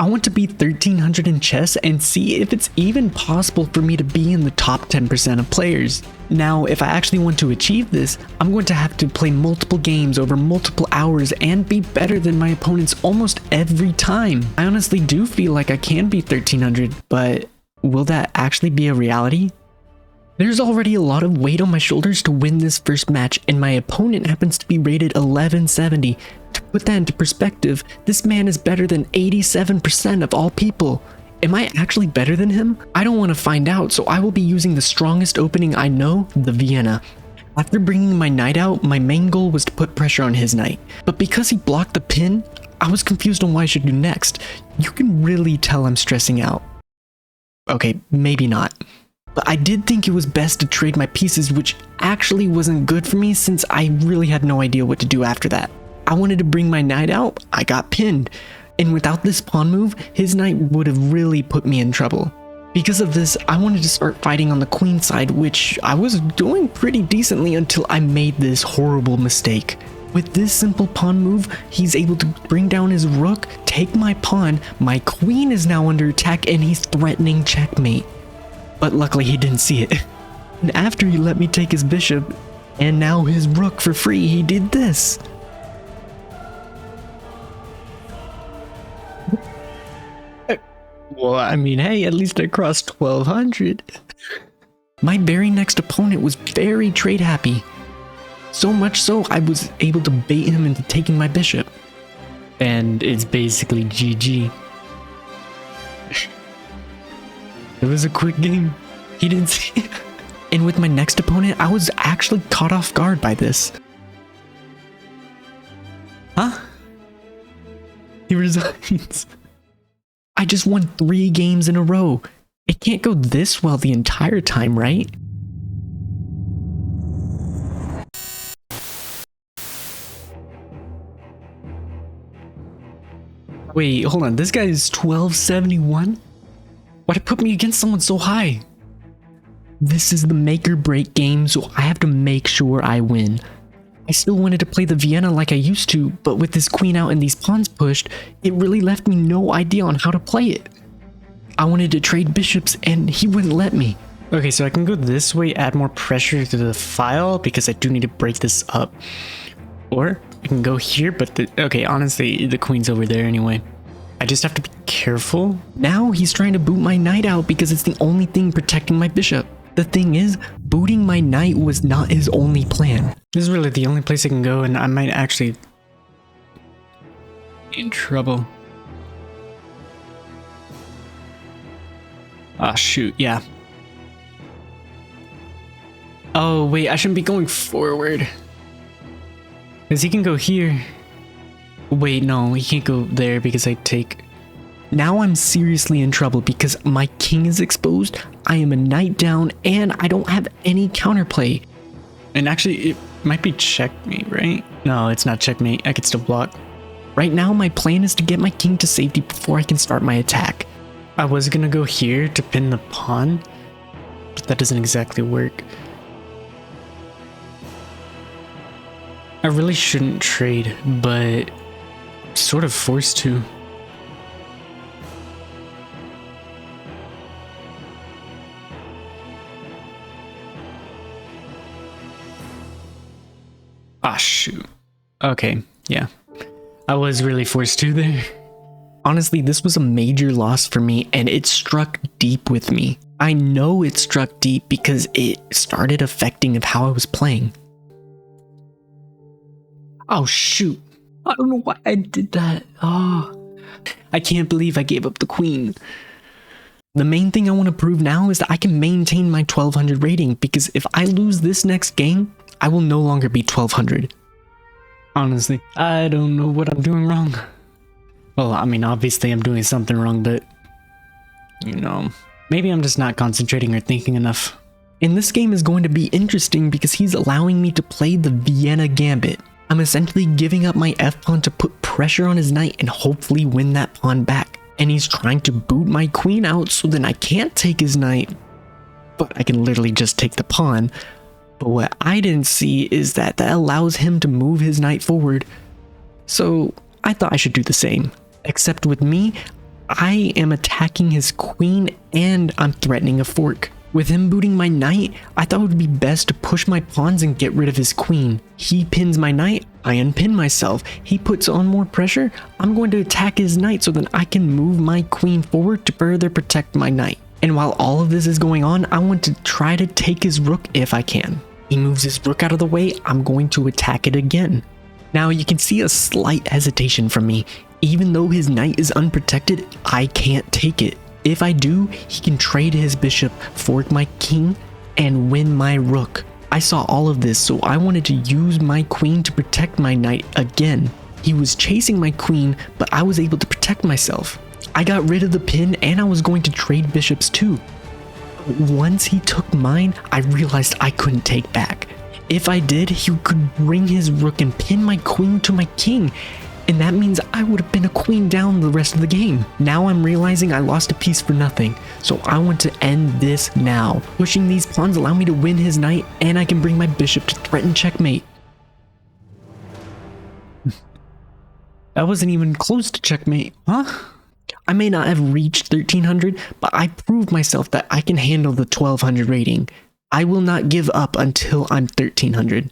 I want to be 1300 in chess and see if it's even possible for me to be in the top 10% of players. Now, if I actually want to achieve this, I'm going to have to play multiple games over multiple hours and be better than my opponents almost every time. I honestly do feel like I can be 1300, but will that actually be a reality? There's already a lot of weight on my shoulders to win this first match, and my opponent happens to be rated 1170. To put that into perspective, this man is better than 87% of all people. Am I actually better than him? I don't want to find out, so I will be using the strongest opening I know, the Vienna. After bringing my knight out, my main goal was to put pressure on his knight. But because he blocked the pin, I was confused on what I should do next. You can really tell I'm stressing out. Okay, maybe not. But I did think it was best to trade my pieces, which actually wasn't good for me since I really had no idea what to do after that. I wanted to bring my knight out, I got pinned. And without this pawn move, his knight would have really put me in trouble. Because of this, I wanted to start fighting on the queen side, which I was doing pretty decently until I made this horrible mistake. With this simple pawn move, he's able to bring down his rook, take my pawn, my queen is now under attack, and he's threatening checkmate. But luckily he didn't see it. And after he let me take his bishop, and now his rook for free, he did this. Well, I mean, hey, at least I crossed 1200. My very next opponent was very trade happy. So much so, I was able to bait him into taking my bishop. And it's basically GG. It was a quick game. He didn't see it. And with my next opponent, I was actually caught off guard by this. Huh? He resigns. I just won 3 games in a row. It can't go this well the entire time, right? Wait, hold on. This guy is 1271? Why'd it put me against someone so high? This is the make or break game, so I have to make sure I win. I still wanted to play the Vienna like I used to, but with this queen out and these pawns pushed, it really left me no idea on how to play it. I wanted to trade bishops and he wouldn't let me. Okay, so I can go this way, add more pressure to the file because I do need to break this up. Or I can go here, but okay, honestly, the queen's over there anyway. I just have to be careful. Now he's trying to boot my knight out because it's the only thing protecting my bishop. The thing is, booting my knight was not his only plan. This is really the only place I can go, and I might actually be in trouble. Ah, shoot, yeah. Oh, wait, I shouldn't be going forward. Because he can go here. Wait, no, he can't go there because I take... Now I'm seriously in trouble because my king is exposed, I am a knight down, and I don't have any counterplay. And actually, it might be checkmate, right? No, it's not checkmate. I could still block. Right now, my plan is to get my king to safety before I can start my attack. I was gonna go here to pin the pawn, but that doesn't exactly work. I really shouldn't trade, but I'm sort of forced to. Ah, shoot. Okay, yeah. I was really forced to there. Honestly, this was a major loss for me, and it struck deep with me. I know it struck deep because it started affecting of how I was playing. Oh, shoot. I don't know why I did that. Oh, I can't believe I gave up the queen. The main thing I want to prove now is that I can maintain my 1200 rating, because if I lose this next game, I will no longer be 1200. Honestly, I don't know what I'm doing wrong. Well, I mean, obviously I'm doing something wrong, but, you know, maybe I'm just not concentrating or thinking enough. And this game is going to be interesting because he's allowing me to play the Vienna Gambit. I'm essentially giving up my f-pawn to put pressure on his knight and hopefully win that pawn back. And he's trying to boot my queen out so then I can't take his knight, but I can literally just take the pawn. But what I didn't see is that allows him to move his knight forward. So I thought I should do the same. Except with me, I am attacking his queen and I'm threatening a fork. With him booting my knight, I thought it would be best to push my pawns and get rid of his queen. He pins my knight, I unpin myself. He puts on more pressure, I'm going to attack his knight so that I can move my queen forward to further protect my knight. And while all of this is going on, I want to try to take his rook if I can. He moves his rook out of the way, I'm going to attack it again. Now you can see a slight hesitation from me. Even though his knight is unprotected, I can't take it. If I do, he can trade his bishop, fork my king, and win my rook. I saw all of this, so I wanted to use my queen to protect my knight again. He was chasing my queen, but I was able to protect myself. I got rid of the pin and I was going to trade bishops too. Once he took mine, I realized I couldn't take back. If I did, he could bring his rook and pin my queen to my king. And that means I would have been a queen down the rest of the game. Now I'm realizing I lost a piece for nothing, so I want to end this now. Pushing these pawns allow me to win his knight, and I can bring my bishop to threaten checkmate. That wasn't even close to checkmate, huh? I may not have reached 1300, but I proved myself that I can handle the 1200 rating. I will not give up until I'm 1300.